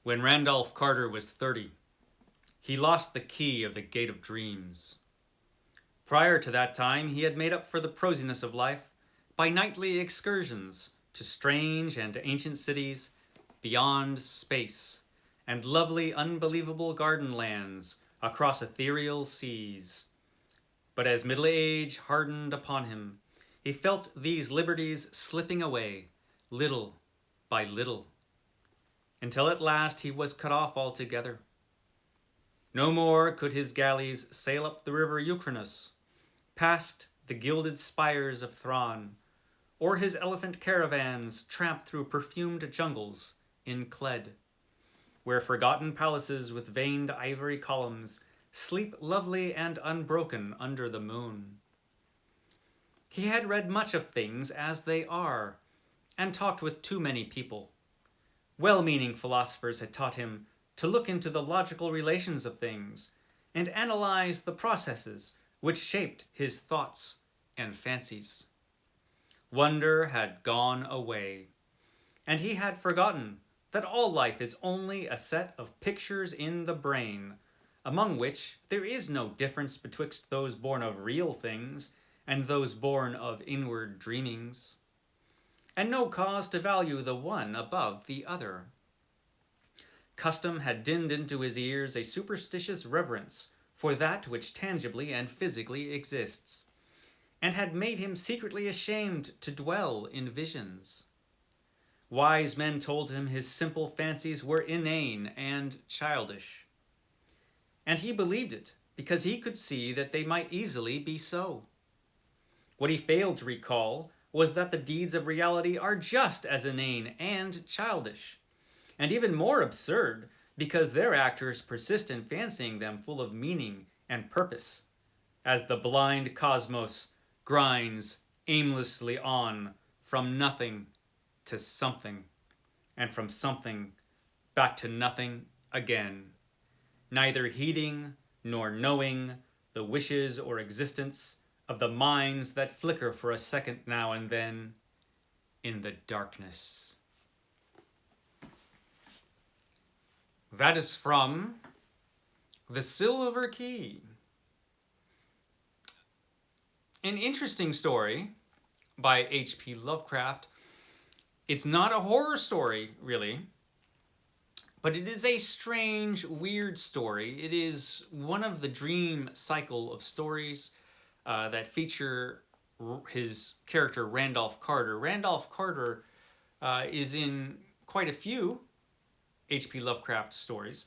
When Randolph Carter was 30, he lost the key of the Gate of Dreams. Prior to that time, he had made up for the prosiness of life by nightly excursions to strange and ancient cities beyond space and lovely, unbelievable garden lands across ethereal seas. But as middle age hardened upon him, he felt these liberties slipping away, little by little, until at last he was cut off altogether. No more could his galleys sail up the river Eucrinus, past the gilded spires of Thrawn, or his elephant caravans tramp through perfumed jungles in Cled, where forgotten palaces with veined ivory columns sleep lovely and unbroken under the moon. He had read much of things as they are, and talked with too many people. Well-meaning philosophers had taught him to look into the logical relations of things and analyze the processes which shaped his thoughts and fancies. Wonder had gone away, and he had forgotten that all life is only a set of pictures in the brain, among which there is no difference betwixt those born of real things and those born of inward dreamings, and no cause to value the one above the other. Custom had dinned into his ears a superstitious reverence for that which tangibly and physically exists, and had made him secretly ashamed to dwell in visions. Wise men told him his simple fancies were inane and childish, and he believed it because he could see that they might easily be so. What he failed to recall was that the deeds of reality are just as inane and childish, and even more absurd because their actors persist in fancying them full of meaning and purpose, as the blind cosmos grinds aimlessly on from nothing to something, and from something back to nothing again, neither heeding nor knowing the wishes or existence of the minds that flicker for a second now and then in the darkness. That is from The Silver Key. An interesting story by H.P. Lovecraft. It's not a horror story, really, but it is a strange, weird story. It is one of the dream cycle of stories that feature his character Randolph Carter. Randolph Carter is in quite a few H.P. Lovecraft stories.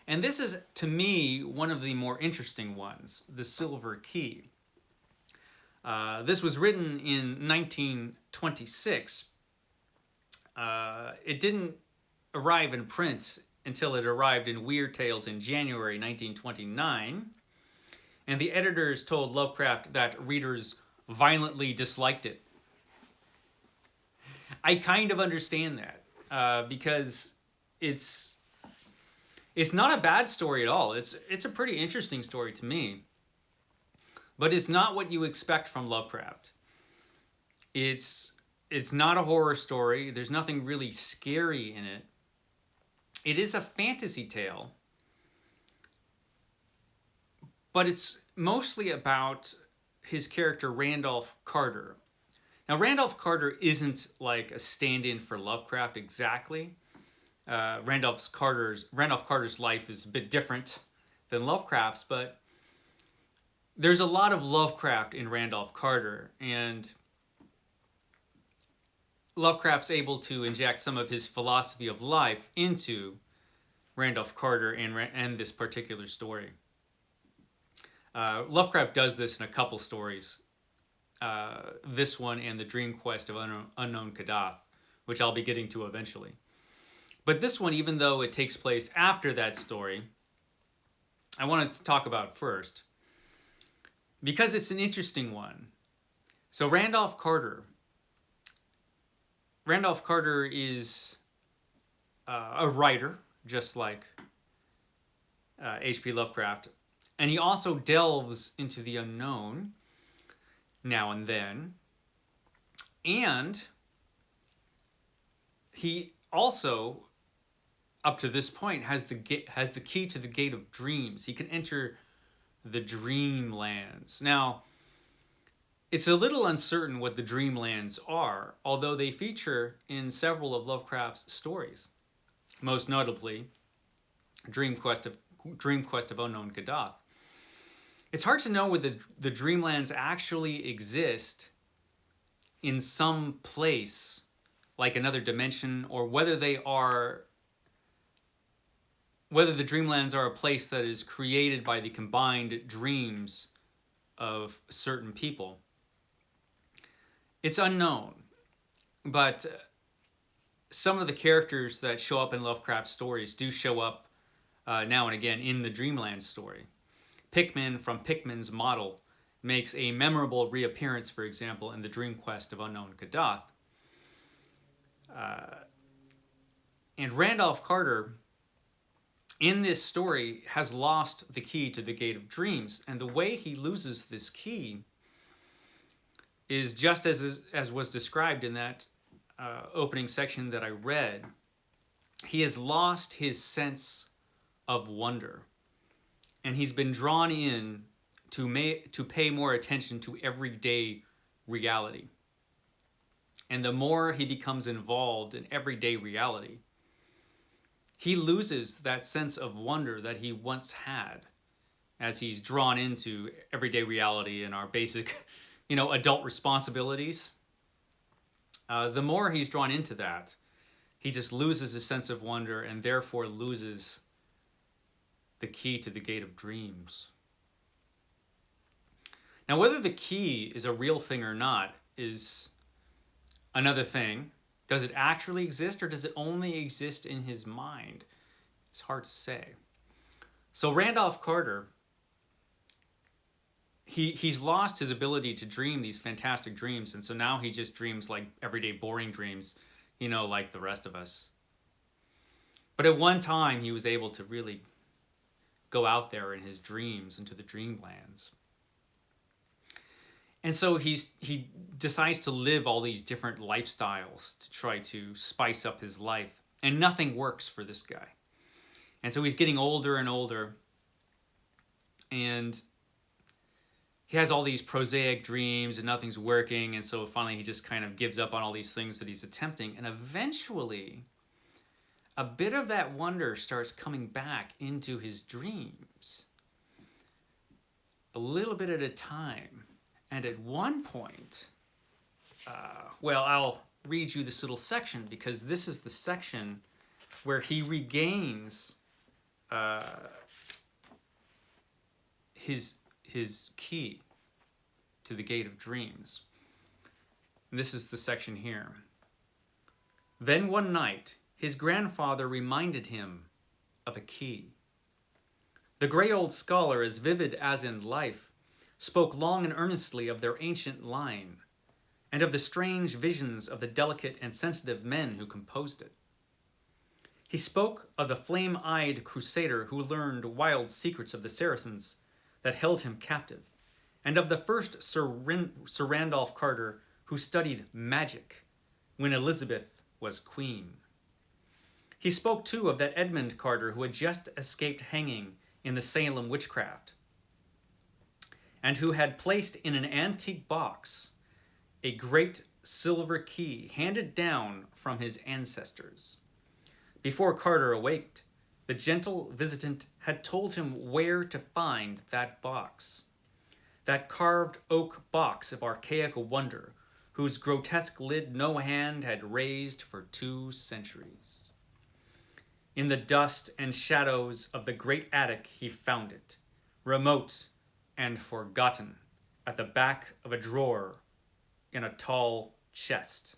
And this is, to me, one of the more interesting ones, The Silver Key. This was written in 1926. It didn't arrive in print until it arrived in Weird Tales in January 1929. And the editors told Lovecraft that readers violently disliked it. I kind of understand that because it's not a bad story at all. It's a pretty interesting story to me. But it's not what you expect from Lovecraft. It's not a horror story. There's nothing really scary in it. It is a fantasy tale, but it's mostly about his character Randolph Carter. Now, Randolph Carter isn't like a stand-in for Lovecraft exactly. Randolph Carter's life is a bit different than Lovecraft's, but there's a lot of Lovecraft in Randolph Carter, and Lovecraft's able to inject some of his philosophy of life into Randolph Carter and this particular story. Lovecraft does this in a couple stories. This one and The Dream Quest of Unknown Kadath, which I'll be getting to eventually. But this one, even though it takes place after that story, I wanted to talk about first, because it's an interesting one. So Randolph Carter is a writer, just like H.P. Lovecraft, and he also delves into the unknown now and then, and he also up to this point, has the key to the gate of dreams. He can enter the dreamlands. Now, it's a little uncertain what the dreamlands are, although they feature in several of Lovecraft's stories. Most notably, Dream Quest of Unknown Kadath. It's hard to know whether the dreamlands actually exist in some place, like another dimension, or whether the dreamlands are a place that is created by the combined dreams of certain people. It's unknown, but some of the characters that show up in Lovecraft stories do show up now and again in the Dreamland story. Pickman from Pickman's Model makes a memorable reappearance, for example, in the Dream Quest of Unknown Kadath. And Randolph Carter, in this story, has lost the key to the Gate of Dreams. And the way he loses this key is just as was described in that opening section that I read. He has lost his sense of wonder. And he's been drawn in to pay more attention to everyday reality. And the more he becomes involved in everyday reality, he loses that sense of wonder that he once had as he's drawn into everyday reality and our basic, adult responsibilities. The more he's drawn into that, he just loses his sense of wonder and therefore loses the key to the Gate of Dreams. Now, whether the key is a real thing or not is another thing. Does it actually exist, or does it only exist in his mind? It's hard to say. So Randolph Carter, he's lost his ability to dream these fantastic dreams, and so now he just dreams like everyday boring dreams, like the rest of us. But at one time, he was able to really go out there in his dreams into the dreamlands. And so he decides to live all these different lifestyles to try to spice up his life. And nothing works for this guy. And so he's getting older and older. And he has all these prosaic dreams and nothing's working. And so finally he just kind of gives up on all these things that he's attempting. And eventually, a bit of that wonder starts coming back into his dreams. A little bit at a time. And at one point, I'll read you this little section because this is the section where he regains his key to the Gate of Dreams. And this is the section here. Then one night, his grandfather reminded him of a key. The gray old scholar, as vivid as in life, spoke long and earnestly of their ancient line, and of the strange visions of the delicate and sensitive men who composed it. He spoke of the flame-eyed crusader who learned wild secrets of the Saracens that held him captive, and of the first Sir Randolph Carter who studied magic when Elizabeth was queen. He spoke, too, of that Edmund Carter who had just escaped hanging in the Salem witchcraft, and who had placed in an antique box a great silver key handed down from his ancestors. Before Carter awaked, the gentle visitant had told him where to find that box, that carved oak box of archaic wonder, whose grotesque lid no hand had raised for 2 centuries. In the dust and shadows of the great attic he found it, remote and forgotten, at the back of a drawer in a tall chest.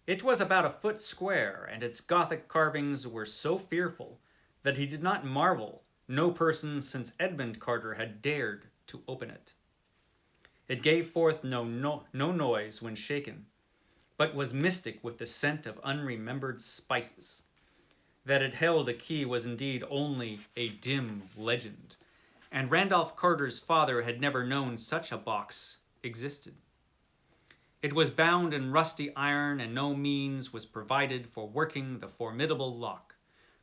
It was about a foot square, and its Gothic carvings were so fearful that he did not marvel no person since Edmund Carter had dared to open it. It gave forth no noise when shaken, but was mystic with the scent of unremembered spices. That it held a key was indeed only a dim legend, and Randolph Carter's father had never known such a box existed. It was bound in rusty iron, and no means was provided for working the formidable lock,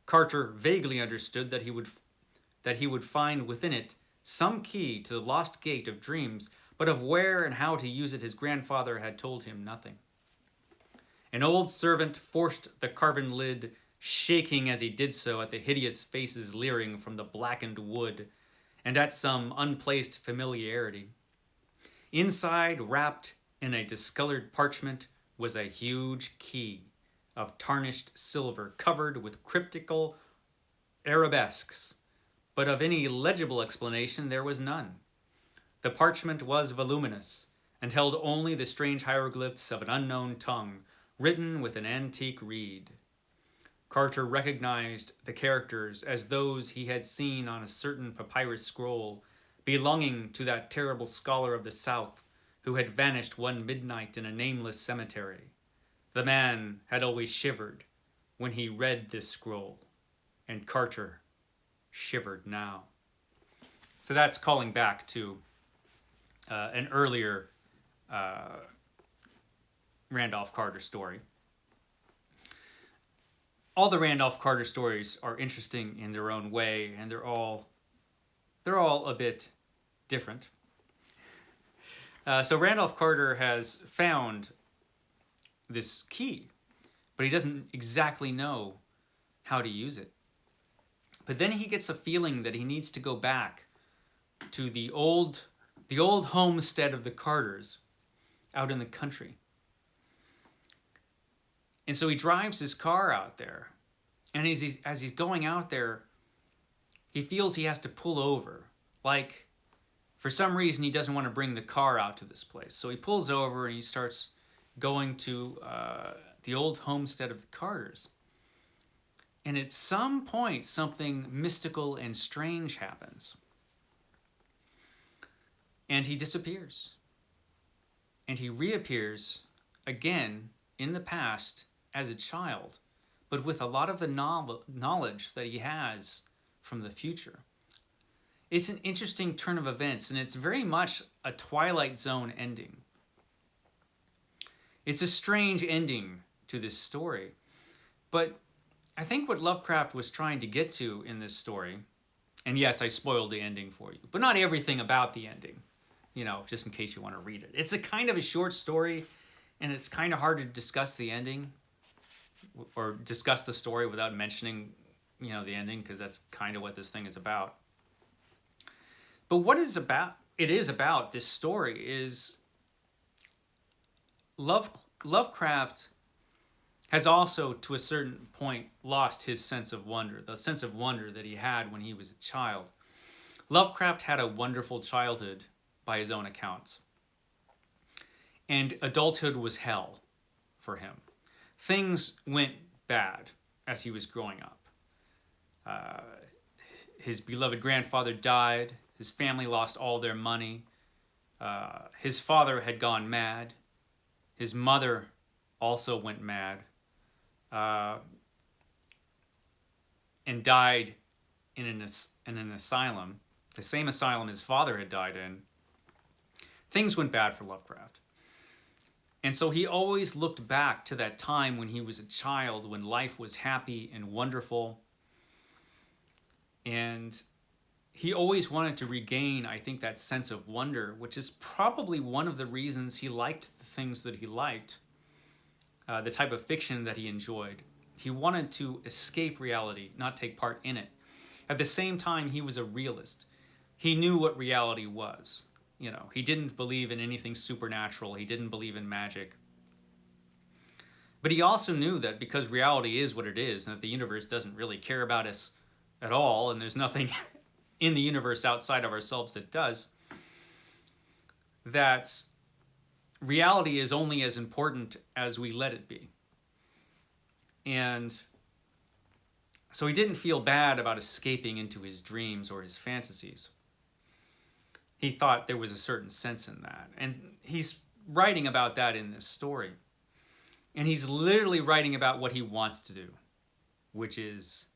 Carter vaguely understood that he would find within it some key to the lost gate of dreams, but of where and how to use it his grandfather had told him nothing. An old servant forced the carven lid, shaking as he did so at the hideous faces leering from the blackened wood, and at some unplaced familiarity. Inside, wrapped in a discolored parchment, was a huge key of tarnished silver covered with cryptical arabesques, but of any legible explanation there was none. The parchment was voluminous, and held only the strange hieroglyphs of an unknown tongue, written with an antique reed. Carter recognized the characters as those he had seen on a certain papyrus scroll belonging to that terrible scholar of the South who had vanished one midnight in a nameless cemetery. The man had always shivered when he read this scroll, and Carter shivered now. So that's calling back to an earlier Randolph Carter story. All the Randolph Carter stories are interesting in their own way, and they're all a bit different. So Randolph Carter has found this key, but he doesn't exactly know how to use it. But then he gets a feeling that he needs to go back to the old homestead of the Carters out in the country. And so he drives his car out there. And as he's going out there, he feels he has to pull over. Like, for some reason, he doesn't want to bring the car out to this place. So he pulls over and he starts going to the old homestead of the Carters. And at some point, something mystical and strange happens. And he disappears. And he reappears again in the past as a child, but with a lot of the knowledge that he has from the future. It's an interesting turn of events, and it's very much a Twilight Zone ending. It's a strange ending to this story, but I think what Lovecraft was trying to get to in this story, and yes, I spoiled the ending for you, but not everything about the ending, just in case you want to read it. It's a kind of a short story, and it's kind of hard to discuss the ending or discuss the story without mentioning, the ending, because that's kind of what this thing is about. But what it is about this story is Lovecraft has also, to a certain point, lost his sense of wonder, the sense of wonder that he had when he was a child. Lovecraft had a wonderful childhood by his own accounts. And adulthood was hell for him. Things went bad as he was growing up. His beloved grandfather died. His family lost all their money. His father had gone mad. His mother also went mad and died in an asylum, the same asylum his father had died in. Things went bad for Lovecraft. And so he always looked back to that time when he was a child, when life was happy and wonderful. And he always wanted to regain, I think, that sense of wonder, which is probably one of the reasons he liked the things that he liked, the type of fiction that he enjoyed. He wanted to escape reality, not take part in it. At the same time, he was a realist. He knew what reality was. He didn't believe in anything supernatural. He didn't believe in magic. But he also knew that because reality is what it is, and that the universe doesn't really care about us at all, and there's nothing in the universe outside of ourselves that does, that reality is only as important as we let it be. And so he didn't feel bad about escaping into his dreams or his fantasies. He thought there was a certain sense in that. And he's writing about that in this story. And he's literally writing about what he wants to do, which is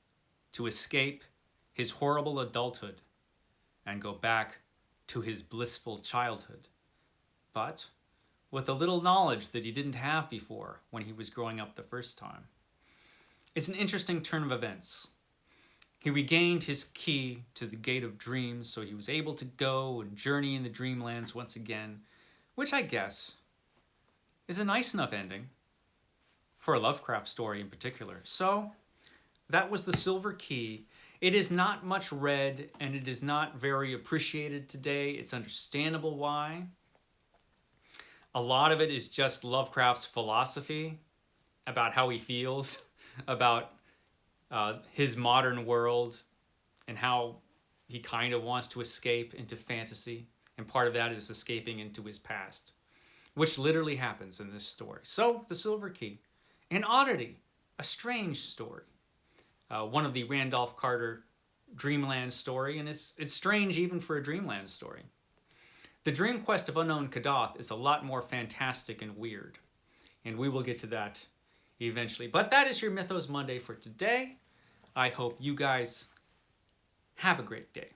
to escape his horrible adulthood and go back to his blissful childhood, but with a little knowledge that he didn't have before when he was growing up the first time. It's an interesting turn of events. He regained his key to the Gate of Dreams, so he was able to go and journey in the dreamlands once again, which I guess is a nice enough ending for a Lovecraft story in particular. So that was the Silver Key. It is not much read, and it is not very appreciated today. It's understandable why. A lot of it is just Lovecraft's philosophy about how he feels about his modern world and how he kind of wants to escape into fantasy. And part of that is escaping into his past, which literally happens in this story. So, the Silver Key, an oddity, a strange story. One of the Randolph Carter Dreamland story, and it's strange even for a Dreamland story. The Dream Quest of Unknown Kadath is a lot more fantastic and weird, and we will get to that eventually. But that is your Mythos Monday for today. I hope you guys have a great day.